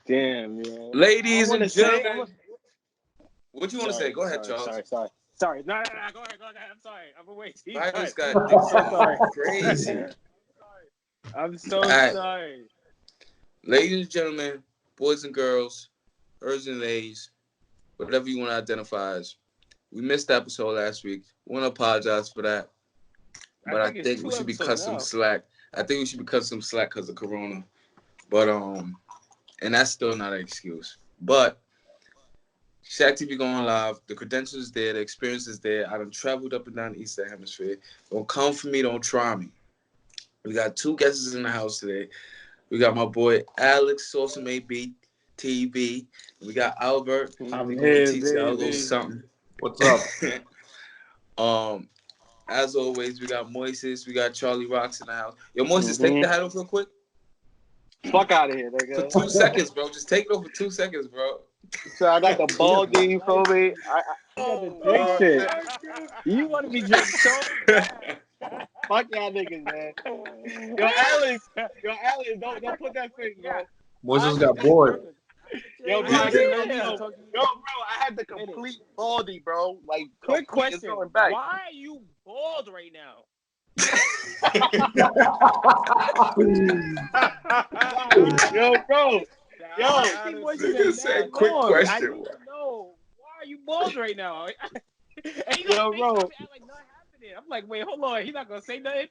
Damn, man. Ladies and gentlemen, what you want to say? Go ahead, Charles. Sorry. No, go ahead. I'm sorry. I'm away. Virus got dick so crazy. I'm so sorry. Ladies and gentlemen, boys and girls, herds and ladies, whatever you want to identify as. We missed the episode last week. We want to apologize for that. But I think we should be cut some slack. I think we should be cut some slack because of Corona. But, and that's still not an excuse. But ShaqTV going live. The credentials is there. The experience is there. I done traveled up and down the Eastern Hemisphere. Don't come for me. Don't try me. We got 2 guests in the house today. We got my boy Alex, Sauce AB TV. We got Albert. I'm here, teach y'all a little something. What's up? As always, we got Moises. We got Charlie Rocks in the house. Yo, Moises, take the hat off real quick. Fuck out of here, nigga. For 2 seconds, bro. Just take it off for 2 seconds, bro. So I got the baldy, you feel me? I got the drink shit. You want to be drinking so bad. Fuck y'all niggas, man. Yo, Alex, don't put that thing, bro. Moises got bored. Yo, bro, I had the complete baldy, bro. Like, quick question: back. why are you bald right now? Yo, bro. Quick question. I need to know, why are you bald right now? And Yo, bro. Like not happening. I'm like, wait, hold on. He's not gonna say nothing.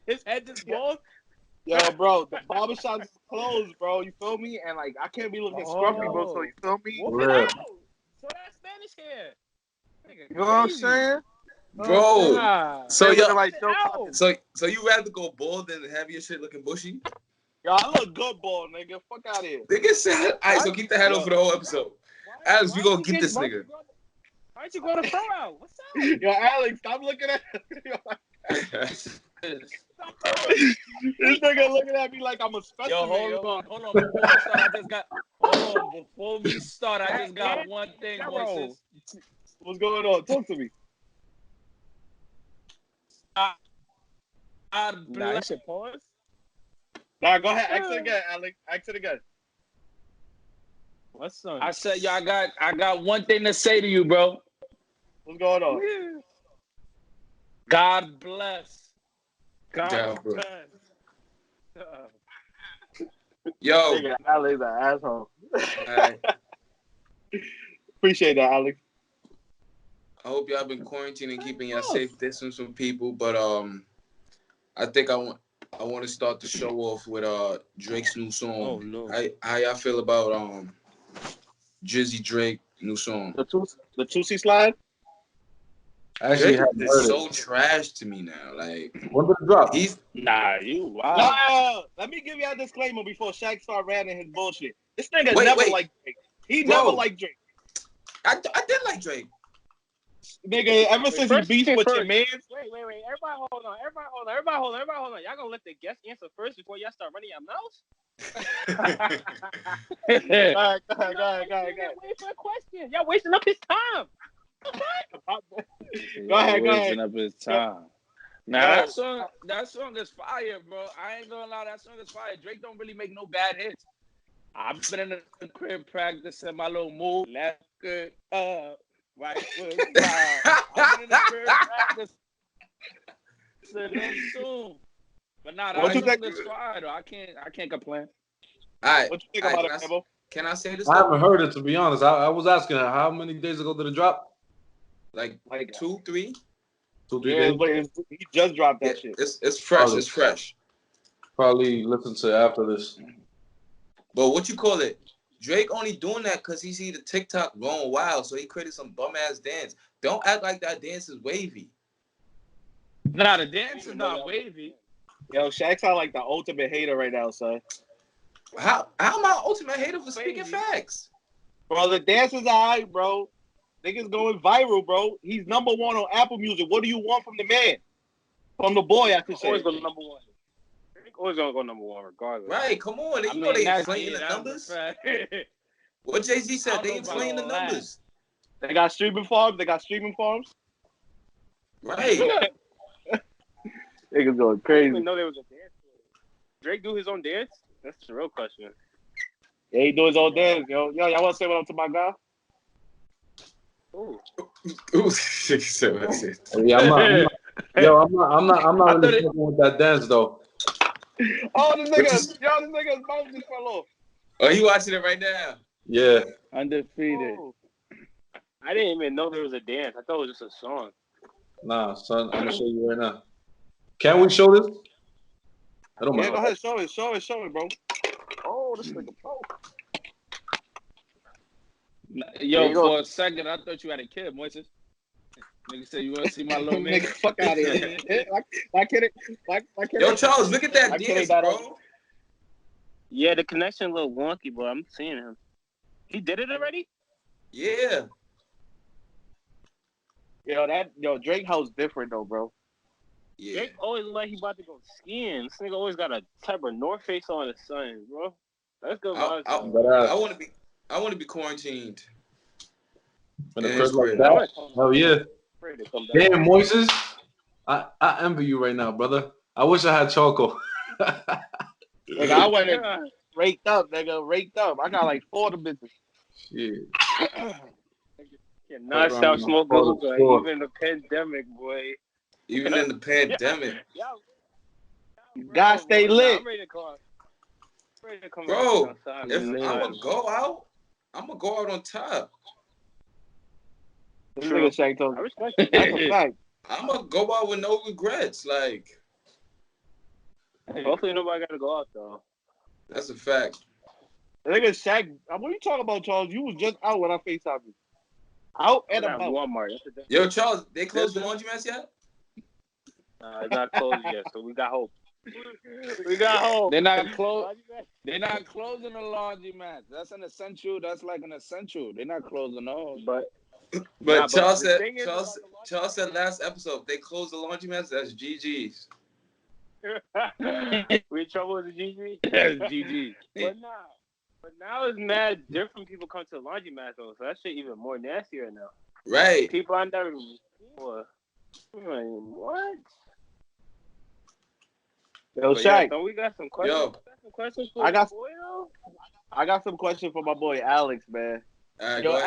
His head just bald. Yo, bro, the barbershop's closed, bro. You feel me? And like, I can't be looking scruffy, bro. So you feel me? So that's Spanish hair. You know what I'm saying? Bro, so you rather go bald than have your shit looking bushy? Yo, I look good bald, nigga. Fuck out of here. Nigga said, all right, so keep the hat on for the whole episode. Alex, we gonna get this nigga. Why aren't you going to throw out? What's up? Yo, Alex, stop looking at me. This nigga looking at me like I'm a specimen. Yo, hold on. Before we start, I just got one thing, Moises. What's going on? Talk to me. Nah, you should pause. Nah, go ahead. Ask it again, Alex. Ask it again. What's up? I said, yo, I got one thing to say to you, bro. What's going on? God bless. God bless. Yo. Nigga, Alex an asshole. Right. Appreciate that, Alex. I hope y'all been quarantining, keeping y'all safe distance from people. But I think I want to start the show off with Drake's new song. Oh no. How y'all feel about Drizzy Drake new song? The Tootsie Slide? Actually, Drake is so trash to me now. Like, when did it drop? Wow. Let me give y'all a disclaimer before Shaq start ranting his bullshit. This nigga never liked Drake. He never liked Drake. I did like Drake. Nigga, ever since he beefed with your man. Wait. Everybody hold on. Y'all gonna let the guest answer first before y'all start running your mouth? Go ahead. Wait for a question. Y'all wasting up his time. Go ahead. Wasting up his time. Now that song is fire, bro. I ain't gonna lie, that song is fire. Drake don't really make no bad hits. I've been in the crib practicing my little move. Left good up, right foot down. I've been in the crib practicing soon. But nah, that song is fire though. I can't complain. All right. What you think about it, Pebble? Can I say this? I haven't heard it, to be honest. I was asking her, how many days ago did it drop? Like 2, 3? 2, 3 days? But he just dropped that shit. It's fresh. It's fresh. Probably listen to it after this. But what you call it? Drake only doing that because he see the TikTok going wild, so he created some bum ass dance. Don't act like that dance is wavy. Nah, the dance is not wavy. Yo, Shaq sound like the ultimate hater right now, son. How am I ultimate hater for speaking facts? Bro, the dance is alright, bro. Niggas going viral, bro. He's number 1 on Apple Music. What do you want from the man? From the boy, I should say. Always go number 1. Always gonna go number 1 regardless. Right, come on. You know they inflating the numbers. What Jay-Z said, they inflating the numbers. They got streaming farms. Right. Niggas going crazy. I didn't even know there was a dance. Drake do his own dance? That's the real question. Yeah, he do his own dance, yo. Yo, y'all want to say what up to my guy? Ooh. Ooh, so that's it. Yeah, I'm not really fucking with that dance though. Oh, this nigga's mouth just fell off. Oh, you watching it right now? Yeah. Undefeated. Oh. I didn't even know there was a dance. I thought it was just a song. Nah, son, I'm gonna show you right now. Can we show this? I don't Yeah, mind. go ahead, show it, bro. Oh, this nigga, bro. Yo, for a second, I thought you had a kid, Moises. Nigga said, you want to see my little man? Nigga, fuck out of here. Why can't it? Yo, Charles, look at that Why can't dance, it bro. Yeah, the connection a little wonky, but I'm seeing him. He did it already? Yeah. Yo, Drake house different though, bro. Yeah. Drake always look like he about to go skiing. This nigga always got a type of North Face on his son, bro. That's good vibes. I want to be quarantined In in a his crib like crib. that. Oh yeah. Damn. Damn, Moises. I envy you right now, brother. I wish I had Choco. Nigga, I went and raked up. I got like 4 of the bitches. Shit. Cannot stop smoking hookah, even in the pandemic, boy. Even in the pandemic. You gotta stay lit. I'm ready to call. Bro, outside, if man. I'm gonna go out, I'm gonna go out on top. This nigga Shaq told I me. respect it. That's a fact. I'm gonna go out with no regrets. Like, Hopefully nobody gotta go out though. that's a fact. Nigga Shaq, what are you talking about, Charles? You was just out when I FaceTimed you. Out and At about. Walmart. Yo, Charles, they closed the laundromats yet? It's not closed yet, so we got hope. We got hope. They're not closing the laundromat. That's an essential. That's like an essential. They're not closing those. But Charles said last episode they closed the laundromats. That's GG's. We in trouble with the GG? GG. But now it's mad different people come to the laundromat though, so that shit even more nastier now. Right. People I never before. I'm like, what? Yo, Shaq. So we got some questions. Yo. For I got some questions for my boy Alex, man. Right, Yo,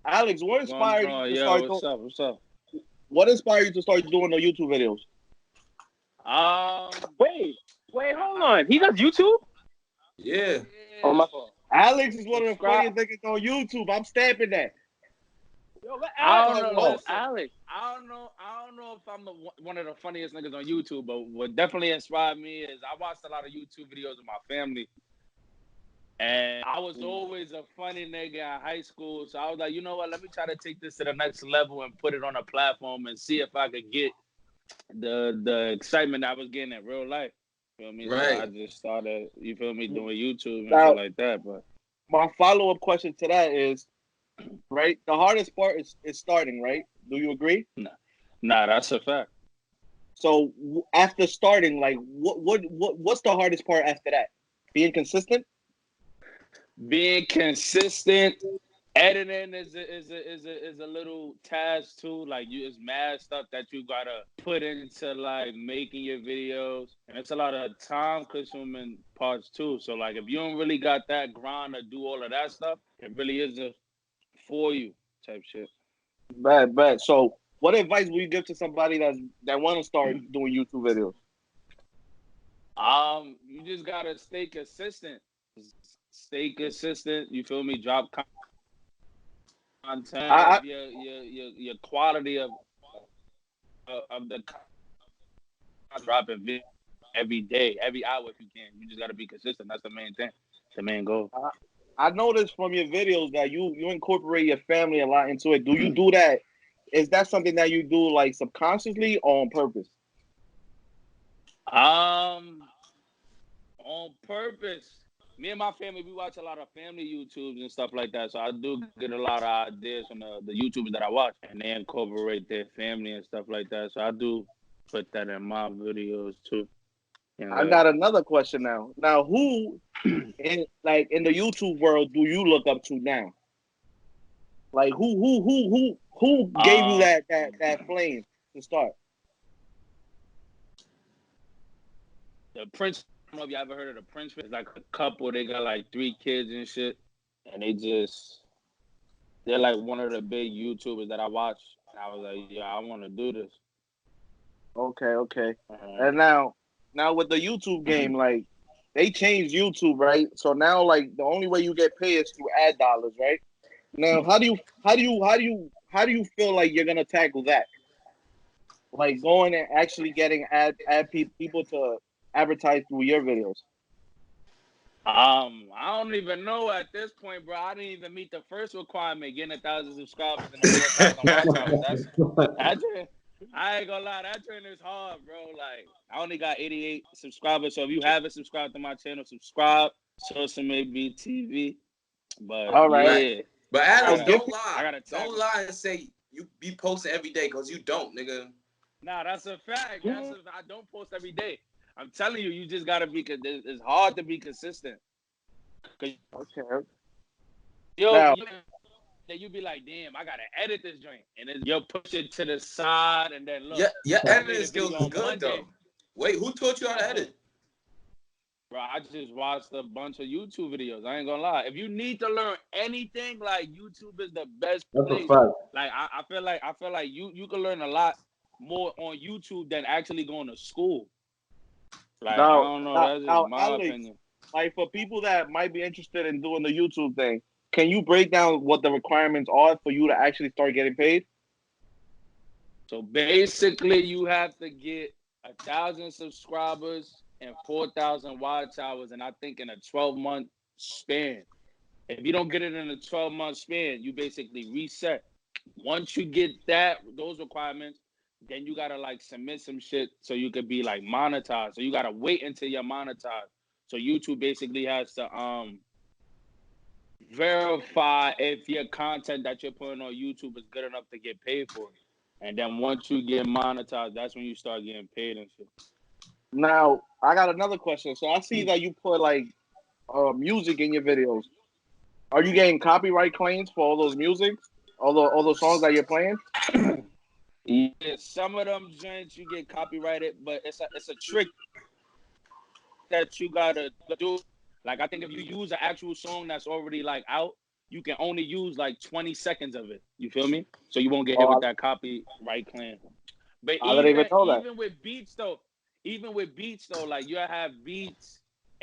Alex, what inspired you to start? What's up? What inspired you to start doing the YouTube videos? Wait, hold on. He does YouTube? Yeah. Oh, my fault. Alex is one of the funniest niggas on YouTube. I'm stamping that. Yo, let I don't know. Alex. I don't know if I'm one of the funniest niggas on YouTube, but what definitely inspired me is I watched a lot of YouTube videos with my family. And I was always a funny nigga in high school. So I was like, you know what? Let me try to take this to the next level and put it on a platform and see if I could get the excitement I was getting in real life. You feel me? Right. So I just started, you feel me, doing YouTube and stuff like that. But my follow-up question to that is, right, the hardest part is starting, right? Do you agree? Nah, that's a fact. So after starting, like, what's the hardest part after that? Being consistent? Being consistent, editing is a little task too. Like it's mad stuff that you gotta put into like making your videos, and it's a lot of time consuming parts too. So like if you don't really got that grind to do all of that stuff, it really isn't for you type shit. Bad. So what advice would you give to somebody that want to start doing YouTube videos? You just gotta stay consistent. You feel me? Drop content. Your quality of the dropping video every day, every hour if you can. You just gotta be consistent. That's the main thing. The main goal. I noticed from your videos that you incorporate your family a lot into it. Do you do that? Is that something that you do like subconsciously or on purpose? On purpose. Me and my family, we watch a lot of family YouTubes and stuff like that. So I do get a lot of ideas from the YouTubers that I watch, and they incorporate their family and stuff like that. So I do put that in my videos too. I got another question now. Now, who in the YouTube world do you look up to now? Like who gave you that flame to start? The Prince don't know if you ever heard of the Prince. It's like a couple. They got like 3 kids and shit, and they're like one of the big YouTubers that I watch. And I was like, yeah, I want to do this. Okay. And now with the YouTube game, like they changed YouTube, right? So now, like the only way you get paid is through ad dollars, right? Now, how do you feel like you're gonna tackle that? Like going and actually getting people to advertise through your videos. I don't even know at this point, bro. I didn't even meet the first requirement, getting 1,000 subscribers and 4,000 watch hours. I ain't gonna lie, that trend is hard, bro. Like, I only got 88 subscribers, so if you haven't subscribed to my channel, subscribe. Social Maybe TV. But all right. yeah. But Alex, don't lie. Don't lie and say you be posting every day, because you don't, nigga. Nah, that's a fact. I don't post every day. I'm telling you, you just gotta be. It's hard to be consistent. Okay. You be like, damn, I gotta edit this joint, and then you'll push it to the side, and then look. Your editing skills is good though. Wait, who taught you how to edit? Bro, I just watched a bunch of YouTube videos. I ain't gonna lie. If you need to learn anything, like YouTube is the best place. That's a fact. Like I feel like you can learn a lot more on YouTube than actually going to school. Like I don't know. That's just my opinion. Like for people that might be interested in doing the YouTube thing, can you break down what the requirements are for you to actually start getting paid? So basically, you have to get 1,000 subscribers and 4,000 watch hours, and I think in a 12-month span. If you don't get it in a 12-month span, you basically reset. Once you get those requirements, then you gotta like submit some shit so you could be like monetized. So you gotta wait until you're monetized. So YouTube basically has to verify if your content that you're putting on YouTube is good enough to get paid for. And then once you get monetized, that's when you start getting paid and shit. Now, I got another question. So I see that you put like music in your videos. Are you getting copyright claims for all those music? All those songs that you're playing? Yeah, some of them joints you get copyrighted, but it's a trick that you gotta do. Like I think if you use an actual song that's already like out, you can only use like 20 seconds of it. You feel me? So you won't get hit with that copyright claim. But even with beats though, like you'll have beats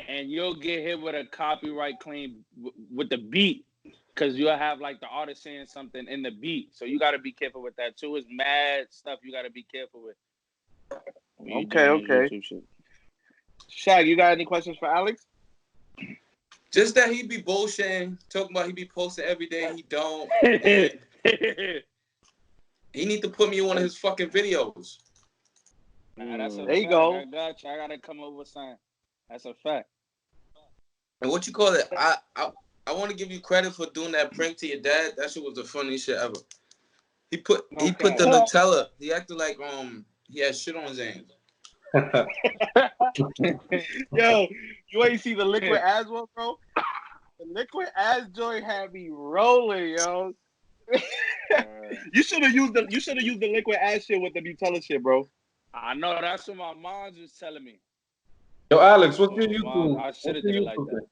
and you'll get hit with a copyright claim with the beat. Because you'll have like the artist saying something in the beat. So you gotta be careful with that too. It's mad stuff you gotta be careful with. Okay. Shaq, you got any questions for Alex? Just that he be bullshitting, talking about he be posting every day. He don't. He need to put me in one of his fucking videos. Nah, that's a there fact. You go. I got you. I gotta come up with something. That's a fact. And what you call it? I want to give you credit for doing that prank to your dad. That shit was the funniest shit ever. He put the Nutella. He acted like he had shit on his hands. Yo, you ain't see the liquid ass one, bro? The liquid ass joint had me rolling, yo. You should have used the liquid ass shit with the Nutella shit, bro. I know that's what my mom was telling me. Yo, Alex, what's your YouTube? I should have did it like that.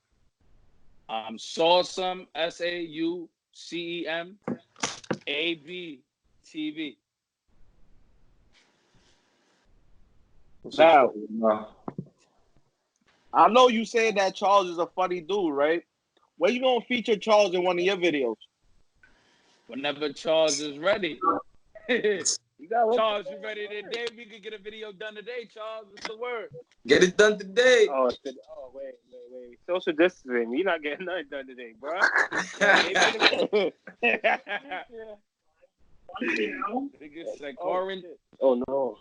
Sawsome SAUCEM AB TV. Now, I know you said that Charles is a funny dude, right? Where you gonna feature Charles in one of your videos? Whenever Charles is ready. Charles, you ready today? We could get a video done today, Charles. What's the word? Get it done today. Wait. Social distancing. You're not getting nothing done today, bro. Oh no.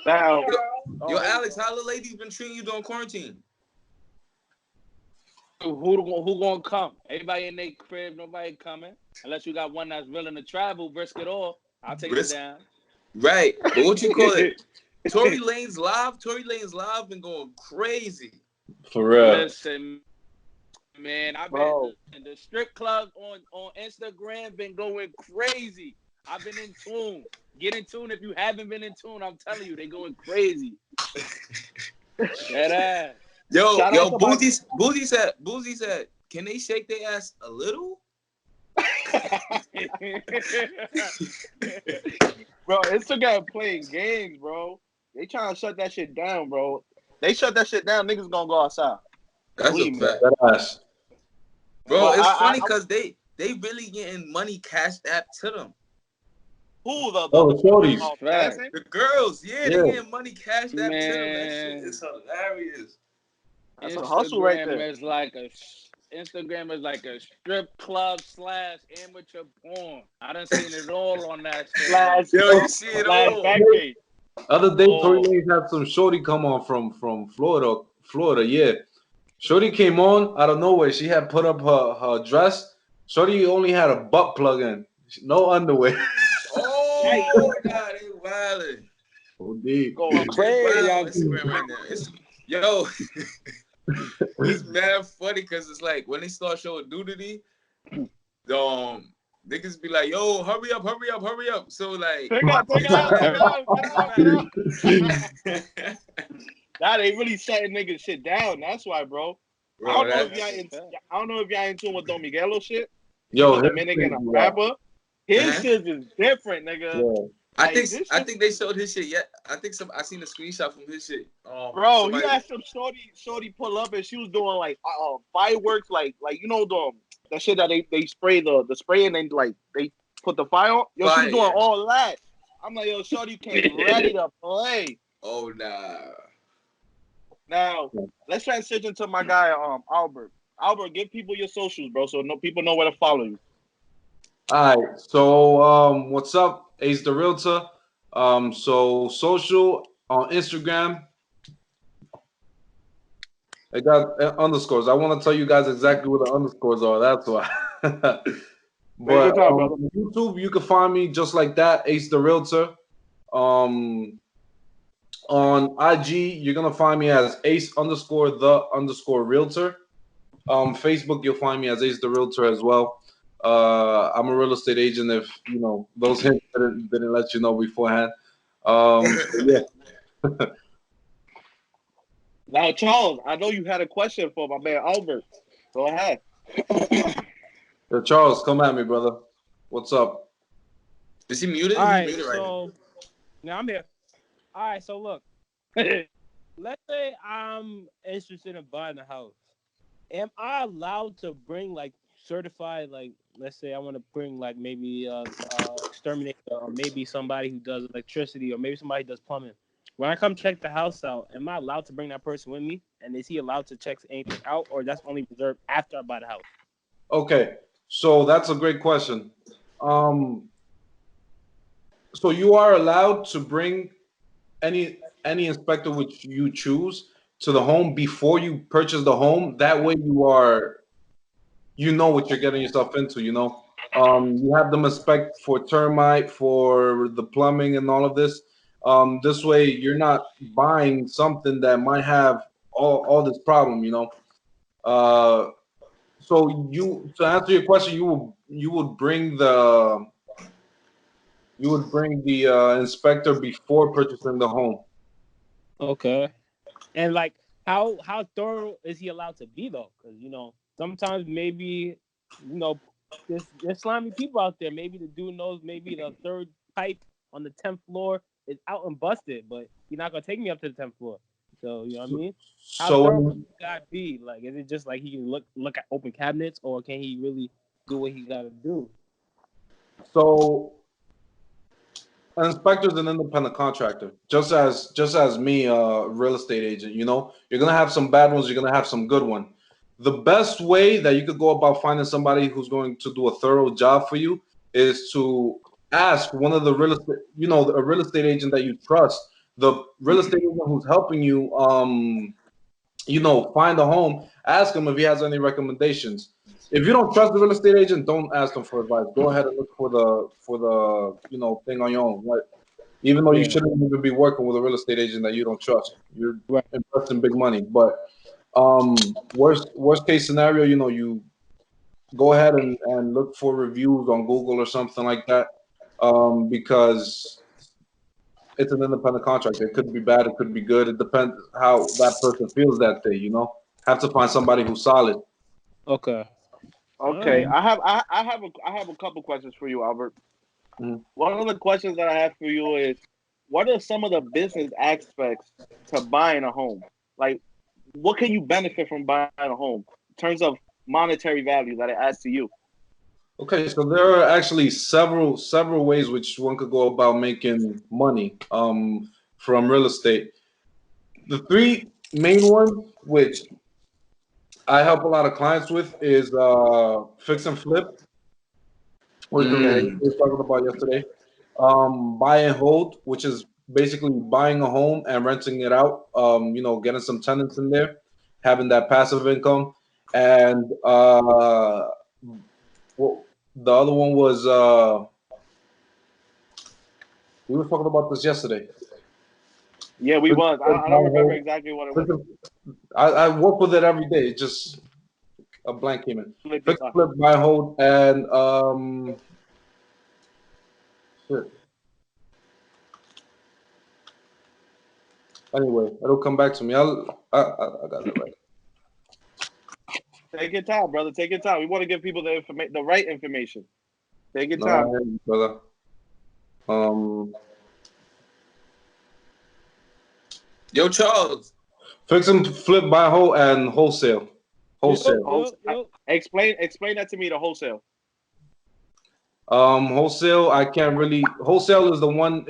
Now, yo, Alex, how the ladies been treating you during quarantine? Who gonna come? Everybody in their crib, nobody coming. Unless you got one that's willing to travel, risk it all. I'll take it down. Right. But what you call it? Tory Lanez live been going crazy. For real. Listen, man, I've been in the strip club on Instagram been going crazy. I've been in tune. Get in tune if you haven't been in tune. I'm telling you, they going crazy. That ass. Yo, Shout out to my- Boozy said, can they shake their ass a little? Bro, Instagram playing games, bro. They trying to shut that shit down, bro. They shut that shit down, niggas gonna go outside. That's Believe a me. fact. That ass. Bro, But it's I- funny because they really getting money cashed out to them. Who the shorties. dancing? The girls, yeah, they Yeah. getting money cashed out to them. That shit Man. is hilarious. That's a hustle right there. Instagram is like a strip club / amateur porn. I done seen it all on that shit. Slash, Yo, you see it all. back page. Other day, Oh. Tory Lanez had some shorty come on from Florida. Yeah, shorty came on out of nowhere. She had put up her dress. Shorty only had a butt plug in, no underwear. Oh, God, they wildin'. Oh, deep. Go It's crazy. wild on Instagram right now. Yo, it's mad funny because it's like when they start showing nudity, niggas be like, yo, hurry up. So like, Take out. Now they really shutting niggas shit down. That's why, bro. bro, I don't know if y'all in tune with Don Miguelo shit. Yo, He's a Dominican rapper. His shit is different, nigga. Yeah. I Like, think they showed his shit yet. I seen a screenshot from his shit. Bro, somebody- he had some shorty pull up and she was doing like fireworks, like you know that shit that they spray the spray and then like they put the fire on. Yo, she was doing all that. I'm like, yo, shorty came ready to play. Oh nah. Now let's transition to my guy Albert. Albert, give people your socials, bro, so people know where to follow you. All right. So, what's up? Ace the Realtor. So social on Instagram. I got underscores. I want to tell you guys exactly what the underscores are. That's why. But on YouTube, you can find me just like that, Ace the Realtor. On IG, you're gonna find me as Ace_the_realtor. Facebook, you'll find me as Ace the Realtor as well. I'm a real estate agent. If you know those hints didn't let you know beforehand. Yeah. Now, Charles, I know you had a question for my man Albert. Go ahead. Yo, Charles, come at me, brother. What's up? Is he muted? All right, He's muted right so now I'm here. All right, so look, let's say I'm interested in buying a house. Am I allowed to bring like certified, like let's say I want to bring like maybe exterminator or maybe somebody who does electricity or maybe somebody who does plumbing? When I come check the house out, am I allowed to bring that person with me? And is he allowed to check anything out, or that's only reserved after I buy the house? Okay, so that's a great question. So you are allowed to bring any inspector which you choose to the home before you purchase the home. That way you know what you're getting yourself into, you know. You have them inspect for termite, for the plumbing and all of this. This way you're not buying something that might have all this problem, you know. So to answer your question, you would bring the inspector before purchasing the home. Okay. And like, how thorough is he allowed to be though? Because sometimes maybe there's slimy people out there. Maybe the dude knows maybe the third pipe on the 10th floor is out and busted, but he's not gonna take me up to the 10th floor. So you know what I mean? How thorough can this guy be? Like, is it just like he can look at open cabinets, or can he really do what he gotta do? So an inspector is an independent contractor, just as me, real estate agent. You know, you're gonna have some bad ones, you're gonna have some good ones. The best way that you could go about finding somebody who's going to do a thorough job for you is to ask one of the real estate, a real estate agent that you trust, the real estate agent who's helping you, find a home. Ask him if he has any recommendations. If you don't trust the real estate agent, don't ask them for advice. Go ahead and look for the thing on your own. Like, even though you shouldn't even be working with a real estate agent that you don't trust, you're investing big money. But worst case scenario, you go ahead and look for reviews on Google or something like that, because it's an independent contractor. It could be bad, it could be good. It depends how that person feels that day. Have to find somebody who's solid. Okay. Okay, Alright. I have a couple questions for you, Albert. Mhm. One of the questions that I have for you is, what are some of the business aspects to buying a home? Like, what can you benefit from buying a home in terms of monetary value that it adds to you? Okay, so there are actually several ways which one could go about making money from real estate. The three main ones which I help a lot of clients with is fix and flip, which was Okay, what we were talking about yesterday. Buy and hold, which is basically buying a home and renting it out. Getting some tenants in there, having that passive income, and well, the other one was we were talking about this yesterday. yeah, we Fix was. and flip, I buy don't and remember hold. exactly what it was. Fix and- I work with it every day. It just a blank came in. Flip it. Fix and flip, buy and hold, and shit. Anyway, it'll come back to me. I got it right. Take your time, brother. Take your time. We want to give people the right information. Take your No, time. I hear you, brother. Um, Yo, Charles. Fix and flip, buy hold, and wholesale. Wholesale. Yep. Explain that to me. The wholesale. Wholesale. I can't really. Wholesale is the one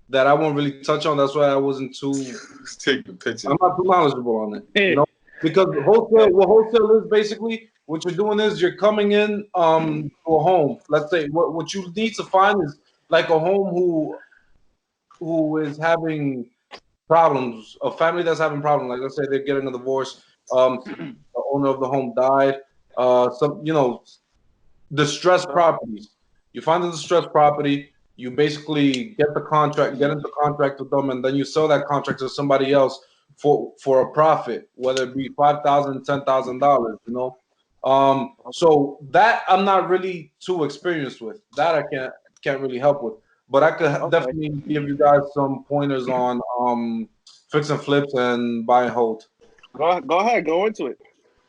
that I won't really touch on. That's why I wasn't too. Let's take a picture. I'm not too knowledgeable on it. Because what wholesale is basically, what you're doing is you're coming in to a home. Let's say what you need to find is like a home who is having problems, a family that's having problems. Like let's say they're getting a divorce. The owner of the home died. Some distressed properties. You find the distressed property. You basically get into contract with them, and then you sell that contract to somebody else for a profit, whether it be $5,000, $10,000. So that I'm not really too experienced with. That I can't really help with. But I could Okay. definitely give you guys some pointers on fix and flips and buy and hold. Go ahead. Go into it.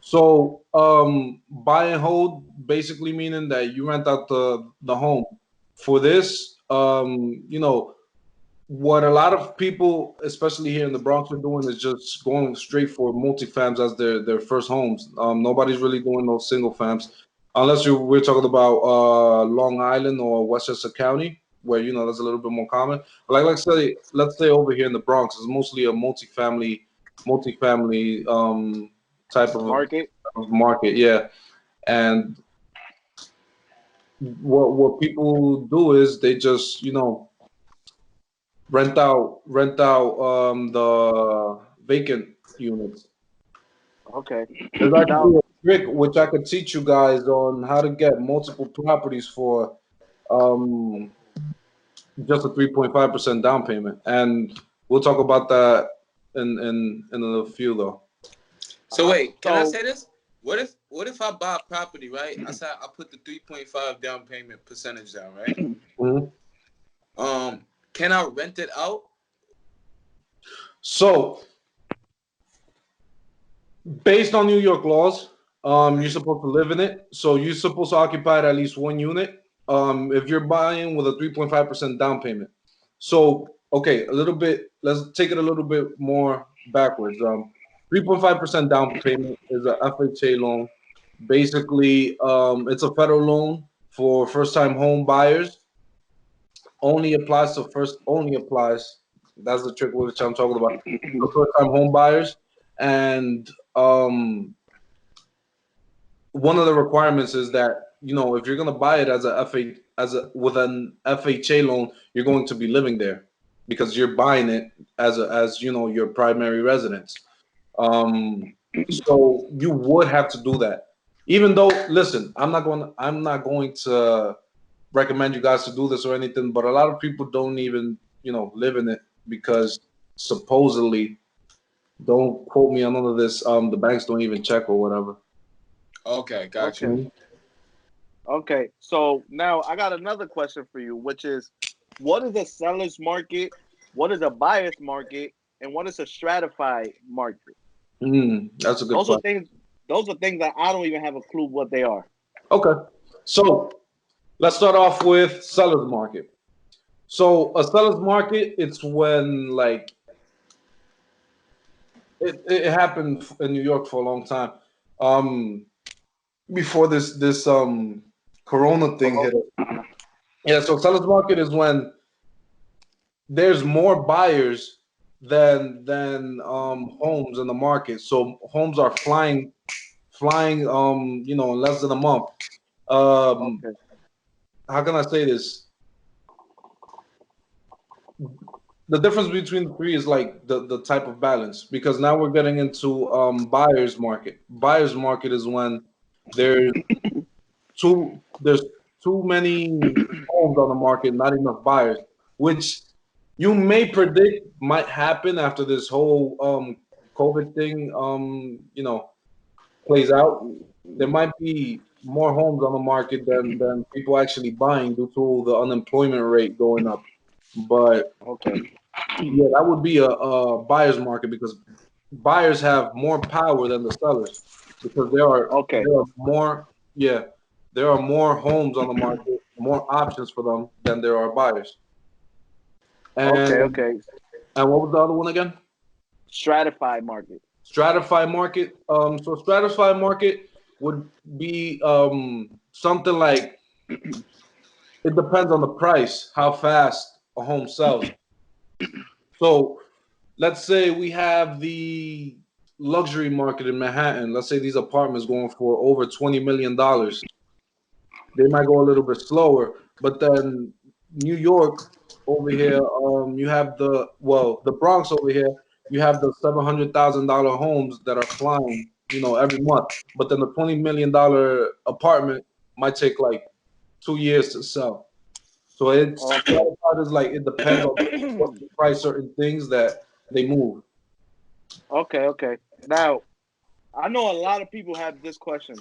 So buy and hold basically meaning that you rent out the home. For this, what a lot of people, especially here in the Bronx, are doing is just going straight for multifams as their first homes. Nobody's really doing those single fams, unless we're talking about Long Island or Westchester County, where that's a little bit more common. But let's say over here in the Bronx, it's mostly a multifamily type Market. of market, yeah. And what people do is they just rent out the vacant units. Okay. There's Now, actually a trick which I could teach you guys on how to get multiple properties for um, just a 3.5% down payment, and we'll talk about that in a few though. So wait, can I so say this? What if I buy a property, right? I said I put the 3.5 down payment percentage down, right? Mhm. Can I rent it out? So, based on New York laws, you're supposed to live in it. So you're supposed to occupy at least one unit. If you're buying with a 3.5% down payment. So, okay, let's take it a little bit more backwards. 3.5% down payment is a FHA loan. Basically, it's a federal loan for first-time home buyers. Only applies to first. Only applies. That's the trick which I'm talking about. For first-time home buyers, and one of the requirements is that if you're gonna buy it as with an FHA loan, you're going to be living there because you're buying it as your primary residence. So you would have to do that. Even though, listen, I'm not going to recommend you guys to do this or anything, but a lot of people don't even live in it because supposedly, don't quote me on none of this. The banks don't even check or whatever. Okay, gotcha. okay. Okay. So now I got another question for you, which is, what is a seller's market, what is a buyer's market, and what is a stratified market? That's a good Those are question. things. Those are things that I don't even have a clue what they are. Okay, so let's start off with seller's market. So a seller's market, it's when like it happened in New York for a long time. Um, Before this Corona thing hit us. Yeah, so seller's market is when there's more buyers than homes in the market. So homes are flying in less than a month. Um, Okay. how can I say this? The difference between the three is like the type of balance, because now we're getting into buyer's market. Buyer's market is when there's there's too many homes on the market, not enough buyers, which you may predict might happen after this whole COVID thing plays out. There might be more homes on the market than people actually buying due to the unemployment rate going up. But Okay. yeah, that would be a buyer's market, because buyers have more power than the sellers, because Okay. there are more yeah there are more homes on the market, more options for them than there are buyers. Okay. And Okay. what was the other one again? Stratified market. Stratified market. So stratified market would be something like, it depends on the price, how fast a home sells. So let's say we have the luxury market in Manhattan. Let's say these apartments going for over $20 million. They might go a little bit slower, but then New York over here, you have the Bronx over here. You have the $700,000 homes that are flying, every month. But then the $20 million apartment might take like 2 years to sell. So it's Okay. is like, it depends on what the price certain things that they move. Okay. Okay. Now, I know a lot of people have this question.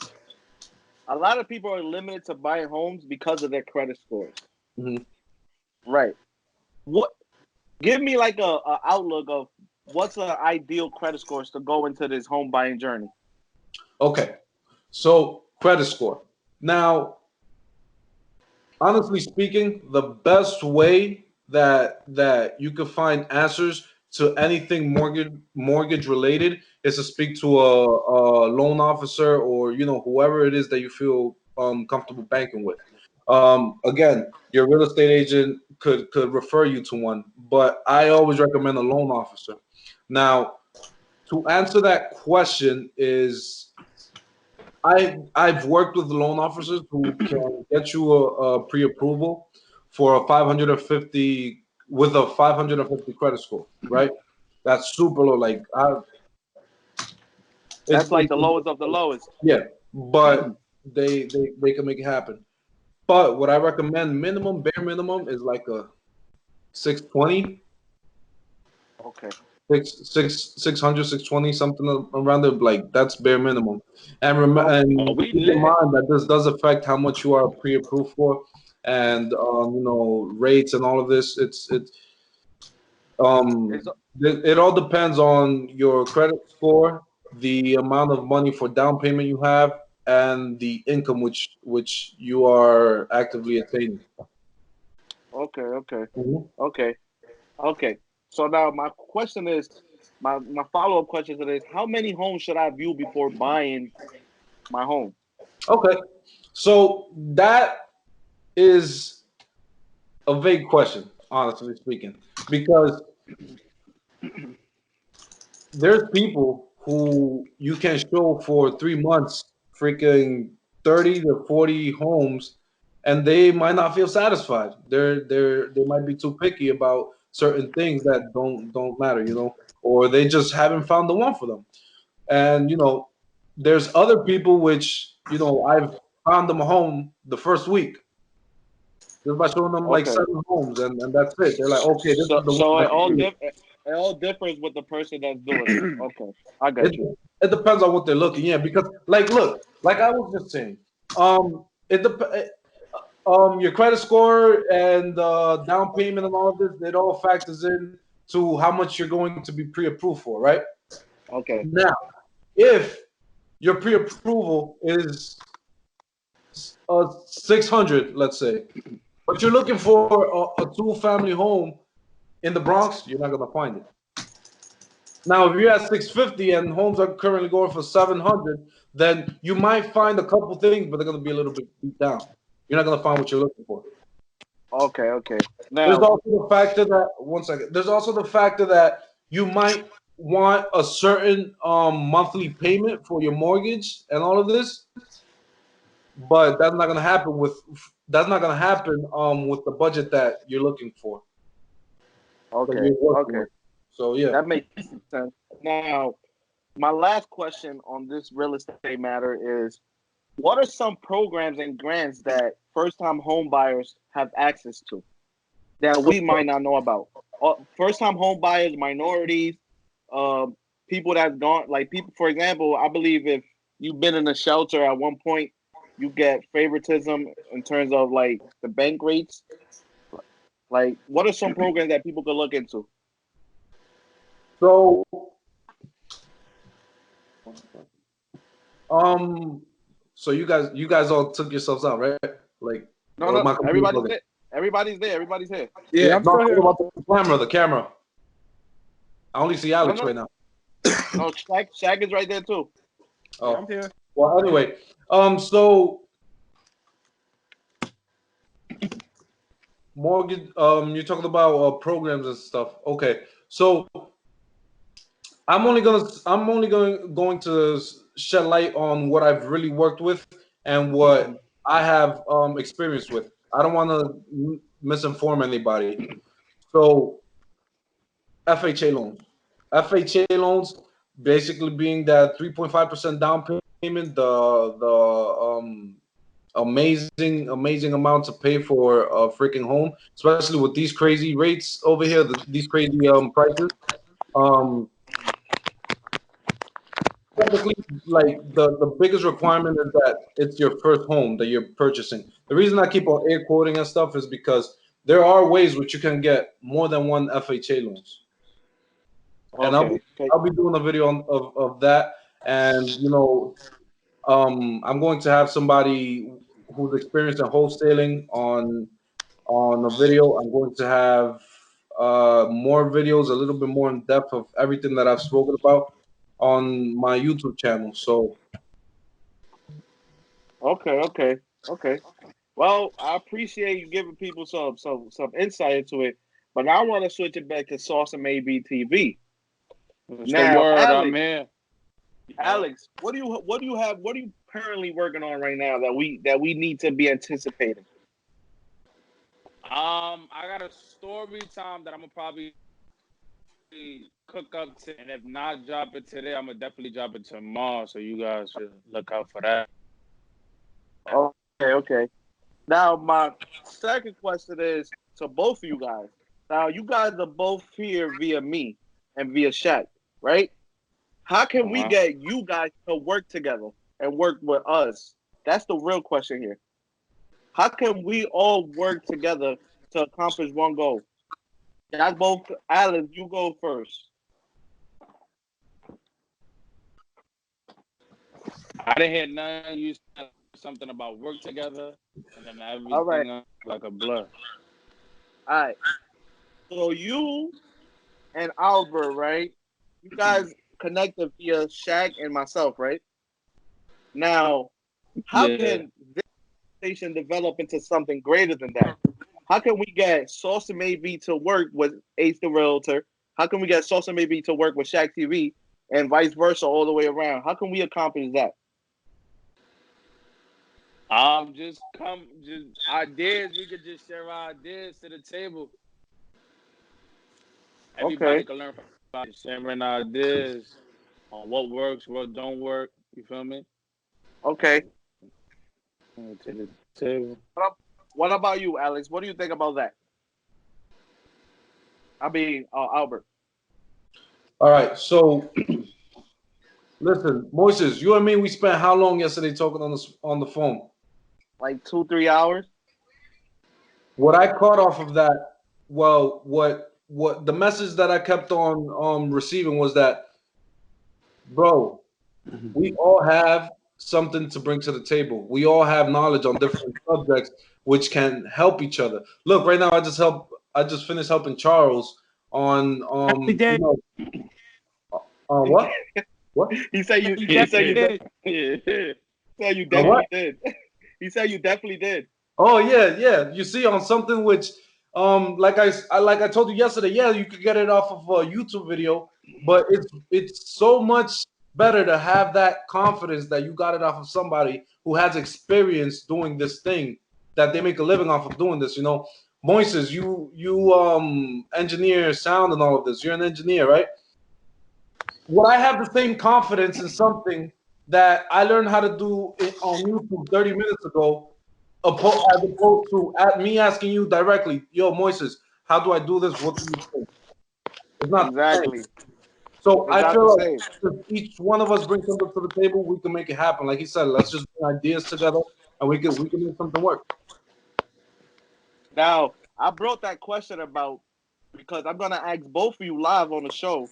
A lot of people are limited to buying homes because of their credit scores. Mhm. Right. What? Give me like a outlook of what's an ideal credit scores to go into this home buying journey. Okay, so credit score. Now, honestly speaking, the best way that you can find answers to anything mortgage related is to speak to a loan officer, or whoever it is that you feel comfortable banking with. Again, your real estate agent could refer you to one, but I always recommend a loan officer. Now, to answer that question is, I've worked with loan officers who can get you a pre-approval for a 550 with a 550 credit score, right? That's super low. Like, That's like it's the lowest of the lowest. yeah, but they can make it happen. But what I recommend, minimum, bare minimum, is like a 620, Okay. 600, 620, something around there. Like, that's bare minimum. And Oh, and we keep in lit. mind that this does affect how much you are pre-approved for, and rates and all of this. It's It all depends on your credit score, the amount of money for down payment you have, and the income which you are actively attaining. okay. Okay. Mhm. Okay. Okay. So now my question is, my follow up question to this: how many homes should I view before buying my home? Okay, so that is a vague question, honestly speaking, because there's people who you can show for 3 months freaking 30 to 40 homes, and they might not feel satisfied. They might be too picky about certain things that don't matter, or they just haven't found the one for them. And there's other people which I've found them a home the first week just by showing them like Okay. 7 homes, and that's it. They're like, okay, this So is the one I can do. it all differs with the person that's doing it. Okay. I got It you. it depends on what they're looking. Yeah, because like look, like I was just saying, it dep- your credit score and down payment and all of this, it all factors in to how much you're going to be pre-approved for, right? Okay. Now, if your pre-approval is 600, let's say, but you're looking for a two-family home in the Bronx, you're not gonna find it. Now, if you're at 650 and homes are currently going for 700, then you might find a couple things, but they're gonna be a little bit beat down. You're not gonna find what you're looking for. Okay. Okay. There's Now. also the factor that one second. There's also the factor that you might want a certain monthly payment for your mortgage and all of this, but that's not gonna happen with the budget that you're looking for. That Okay. you're working Okay. with. So yeah. That makes sense. Now, my last question on this real estate matter is: what are some programs and grants that first-time home buyers have access to that we might not know about? First-time home buyers, minorities, uh, people that's gone, like people. For example, I believe if you've been in a shelter at one point, you get favoritism in terms of like the bank rates. Like, what are some programs that people could look into? So um so you guys all took yourselves out, right? Like No, or no, my computer's everybody's looking. there. Everybody's there. Everybody's here. Yeah, Yeah. I'm No, still I'm talking here. about the camera. I only see No, Alex no, right now. no. Shaq is right there too. Yeah, Oh. I'm here. Well, anyway, so mortgage. You're talking about programs and stuff. Okay, so I'm only going to shed light on what I've really worked with and Mhm. what I have experience with. I don't want to misinform anybody. So FHA loans, FHA loans, basically being that 3.5% down payment, the amazing amount to pay for a freaking home, especially with these crazy rates over here, these crazy prices. Um, Technically, like the biggest requirement is that it's your first home that you're purchasing. The reason I keep on air quoting and stuff is because there are ways which you can get more than one FHA loans, and I'll be Okay. Okay. I'll be doing a video of that, and I'm going to have somebody who's experienced in wholesaling on a video. I'm going to have more videos, a little bit more in depth of everything that I've spoken about on my YouTube channel. So Okay. Okay. Okay. Well, I appreciate you giving people some insight into it, but now I want to switch it back to Sauce and Maybe TV. What's the Now, word? I'm Alex, here. Yeah. Alex, what are you currently working on right now that we need to be anticipating? I got a story time that I'm gonna probably cook up to, and if not drop it today, I'm gonna definitely drop it tomorrow. So you guys should look out for that. Okay. Okay. Now, my second question is to both of you guys. Now, you guys are both here via me and via Shaq, right? How can we Uh-huh. get you guys to work together and work with us? That's the real question here. How can we all work together to accomplish one goal? That's both. Alan, you go first. I didn't hear none. You said something about work together, and then All right. everything else like a blur. All right. So you and Albert, right? You guys connected via Shaq and myself, right? Now, how Yeah. can this station develop into something greater than that? How can we get Sauce and Maybe to work with Ace the Realtor? How can we get Sauce and Maybe to work with ShaqTV and vice versa all the way around? How can we accomplish that? Just ideas. We could just share our ideas to the table. Everybody Okay. can learn from sharing ideas on what works, what don't work. You feel me? Okay. To the table. What about you, Alex? What do you think about that? I mean, Albert. all right, so listen, Moises, you and me, we spent how long yesterday talking on the phone? Like 2, 3 hours. what I caught off of that, well, what the message that I kept on receiving was that, bro, we all have something to bring to the table. We all have knowledge on different subjects which can help each other. Look, right now I just finished helping Charles on Definitely did. what? What? He said you. You He said definitely you. did. Said you On what? definitely did. He said you definitely did. Oh yeah, yeah. You see, on something which, like I told you yesterday, yeah, you could get it off of a YouTube video, but it's so much better to have that confidence that you got it off of somebody who has experience doing this thing, that they make a living off of doing this. You know, Moises, you engineer sound and all of this. You're an engineer, right? Would I have the same confidence in something that I learned how to do on YouTube 30 minutes ago, as opposed to me asking you directly, yo, Moises, how do I do this? What do you think? It's not the same. Exactly. So It's I not the feel like same. if each one of us brings something to the table, we can make it happen. Like he said, let's just bring ideas together and we can make something work. Now, I brought that question about because I'm gonna ask both of you live on the show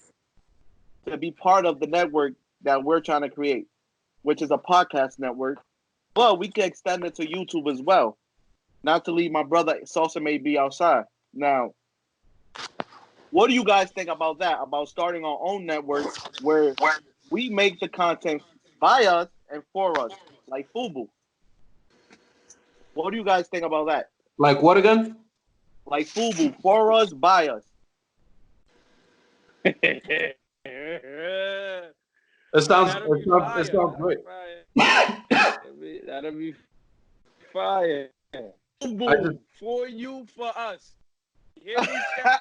to be part of the network that we're trying to create, which is a podcast network. But we can extend it to YouTube as well. Not to leave my brother Salsa may be outside. Now, what do you guys think about that? About starting our own network where we make the content by us and for us, like Fubu. What do you guys think about that? Like what again? Like Fubu, for us, by us. It That'll be it fire. sounds great. That'll be fire. I just Boom, for you, for us. Hear me, Shaq?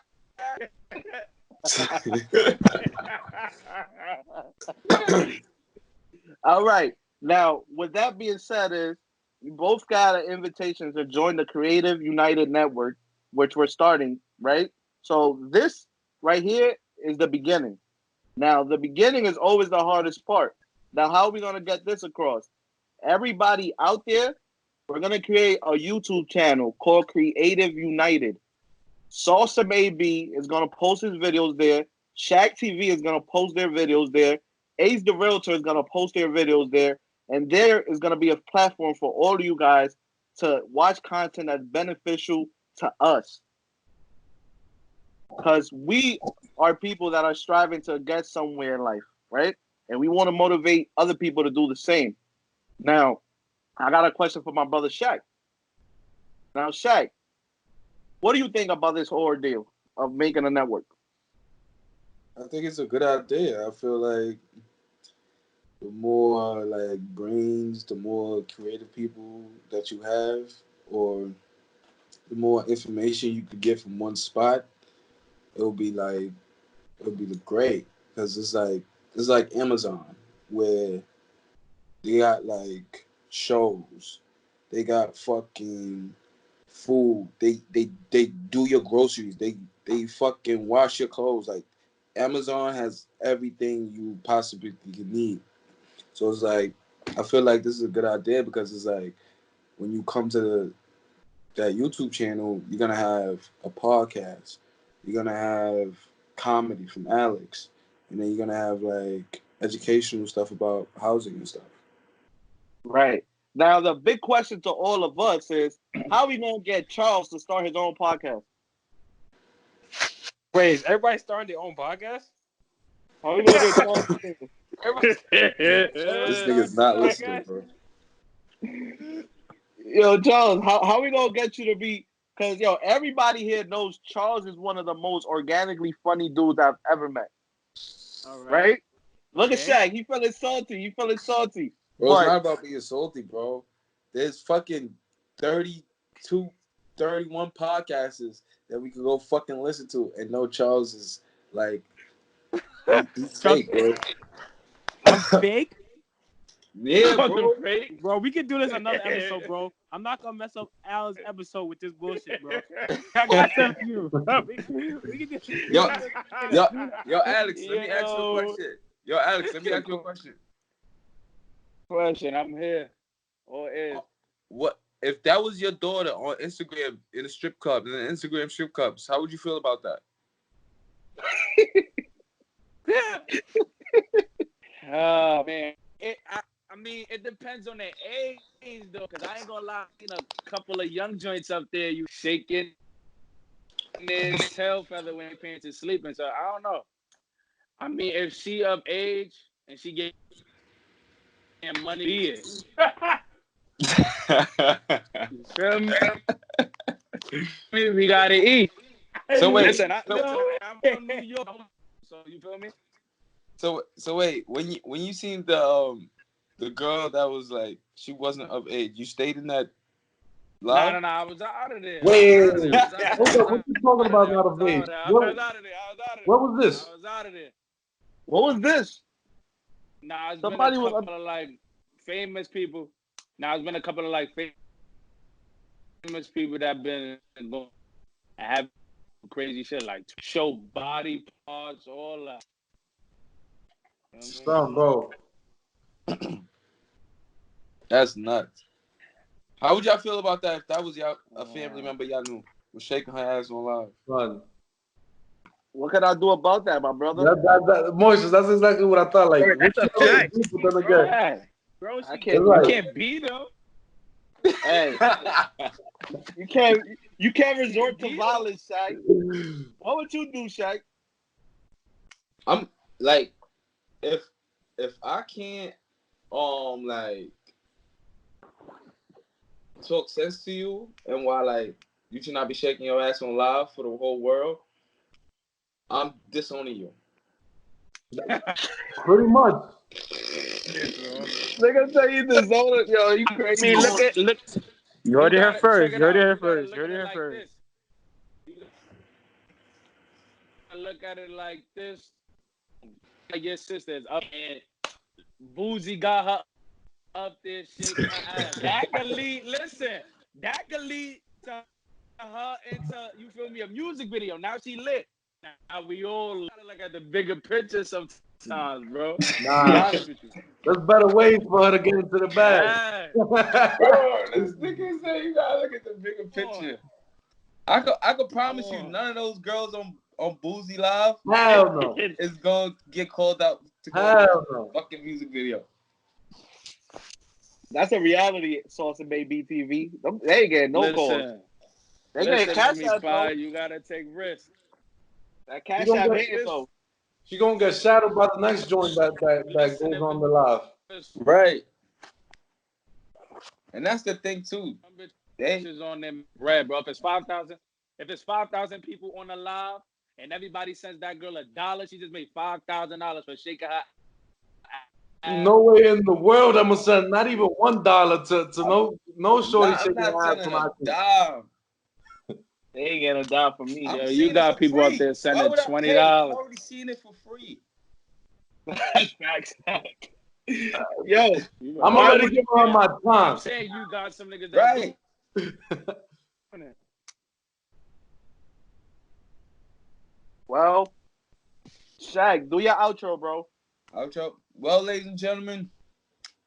All right. Now, with that being said, is you both got an invitation to join the Creative United Network, which we're starting, right? So this right here is the beginning. Now, the beginning is always the hardest part. Now, how are we gonna get this across? Everybody out there, we're gonna create a YouTube channel called Creative United. Salsa Maybe is gonna post his videos there. ShaqTV is gonna post their videos there. Ace the Realtor is gonna post their videos there, and there is gonna be a platform for all of you guys to watch content that's beneficial to us, because we are people that are striving to get somewhere in life, right? And we want to motivate other people to do the same. Now, I got a question for my brother Shaq. Now, Shaq, what do you think about this whole ordeal of making a network? I think it's a good idea. I feel like the more like brains, the more creative people that you have, or the more information you could get from one spot, it'll be like it'll be great because it's like Amazon where they got like shows, they got fucking food, they do your groceries, they fucking wash your clothes. Like Amazon has everything you possibly can need. So it's like I feel like this is a good idea because it's like when you come to that YouTube channel, you're gonna have a podcast, you're gonna have comedy from Alex, and then you're gonna have like educational stuff about housing and stuff. Right. Now, the big question to all of us is, how are we going to get Charles to start his own podcast? Wait, is everybody starting their own podcast? How are we going to get Charles to This nigga's not listening, bro. Yo, Charles, how are we going to get you to be... Because, yo, everybody here knows Charles is one of the most organically funny dudes I've ever met. All Right? Look Okay. at Shaq. He feeling salty. He feeling salty. Bro, it's But not about being salty, bro. There's fucking 32, 31 podcasts that we could go fucking listen to, and no Charles is like he's fake, bro. I'm fake? Yeah, Fucking bro. fake. Bro, we can do this another episode, bro. I'm not gonna mess up Alan's episode with this bullshit, bro. I got something for you. we can do Yo, Alex, let me ask you a Yo. question. Yo, Alex, let me ask you a question. Question, I'm here. Or is. if that was your daughter on Instagram in a strip club, in an Instagram strip clubs, how would you feel about that? Oh man, I mean, it depends on their age though, because I ain't gonna lie, a couple of young joints up there, you shaking their tail feather when their parents is sleeping. So I don't know. I mean, if she of age and she get money, be it. You feel me? We gotta eat. So wait, Listen, I'm from New York, so you feel me? so wait, when you seen the girl that was like she wasn't of age, you stayed in that live? No, I was out of there. Wait, I was out of hold there. up, what you talking about out of age? I was out of there. What was this? I was out of there. What was this? Nah, it's Somebody been a was couple of like famous people. Nah, it's been a couple of like famous people that been going and have crazy shit like show body parts, all that. You know what I mean? Son, bro. That's nuts. How would y'all feel about that if that was y'all a family member y'all knew was shaking her ass on live? Son. What can I do about that, my brother? Moises, that's exactly what I thought. Like, That's a what you fact. do with them again? Yeah. Bro, I she can't. Right. You can't beat them. Hey, you can't resort to violence, Shaq. What would you do, Shaq? I'm like, if I can't like talk sense to you and why like you should not be shaking your ass on live for the whole world, I'm disowning you. Pretty much. Nigga tell you the zone. Yo, you crazy. I mean, look. You heard it here first. Check You heard it out. here You gotta first. look You heard at it it here like first. this. You gotta look at it like this. Like your sister's up and Boozy got her up there shaking her ass. That could lead. Listen, that could lead to her into, you feel me, a music video. Now she lit. Now we all gotta look at the bigger picture sometimes, bro. Nah. Be honest with you. There's better ways for her to get into the bag. Bro, this nigga say you gotta look at the bigger picture. I could promise you none of those girls on Boozy Live Hell no. is gonna get called out to go Hell to no. a fucking music video. That's a reality source of Baby TV. They ain't getting no calls. They getting cash app, though. You gotta take risks. That cash app hitting, though. She gonna get shadowed by the next joint that goes on the live. Right. And that's the thing too. They on them bread, bro. If it's 5,000 people on the live and everybody sends that girl $1, she just made $5,000 for shaking her ass. No way in the world I'm gonna send not even $1 to no shorty shaking her ass on our dime. They ain't getting a dime from me. Yo, you got people out there sending $20. I've already seen it for free. Yo, I'm already giving her my time. I'm saying you got some niggas that Right. Well, Shaq, do your outro, bro. Outro. Well, ladies and gentlemen,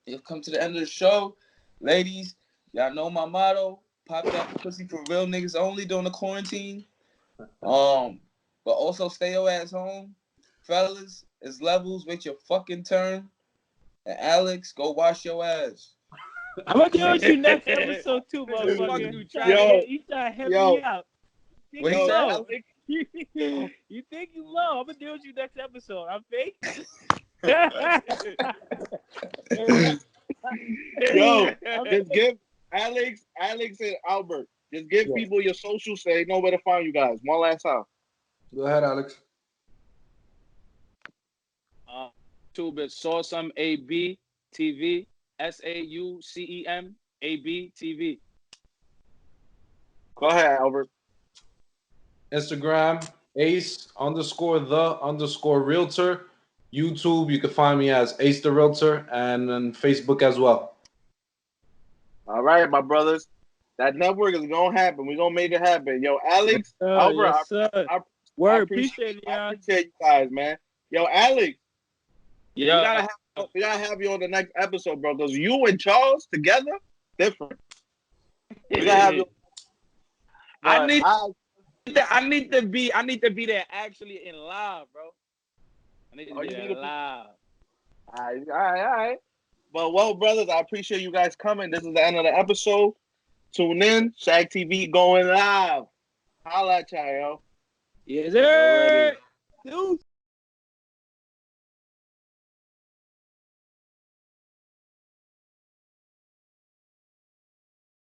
you've come to the end of the show. Ladies, y'all know my motto. Pop that pussy for real niggas only during the quarantine. But also stay your ass home. Fellas, it's levels. Wait your fucking turn. And Alex, go wash your ass. I'm gonna deal with you next episode too, motherfucker. You try to hit me up. You think you low? You think you low? I'm gonna deal with you next episode. I'm fake. Yo, just give Alex and Albert. Just give people your social so they know where to find you guys. One last time. Go ahead, Alex. YouTube is Sawsome AB TV. SAUCEM AB TV. Go ahead, Albert. Instagram, Ace_the_realtor. YouTube, you can find me as Ace the Realtor, and then Facebook as well. All right, my brothers. That network is gonna happen. We're gonna make it happen. Yo, Alex, Albert, I appreciate it, I appreciate you guys, man. Yo, Alex. Yeah. We gotta have you on the next episode, bro. Because you and Charles together, different. We gotta have you. I need to be there actually in live, bro. I need to be there live. All right. Well, brothers, I appreciate you guys coming. This is the end of the episode. Tune in. ShaqTV going live. Holla at y'all, yo. Yes, sir. Dude.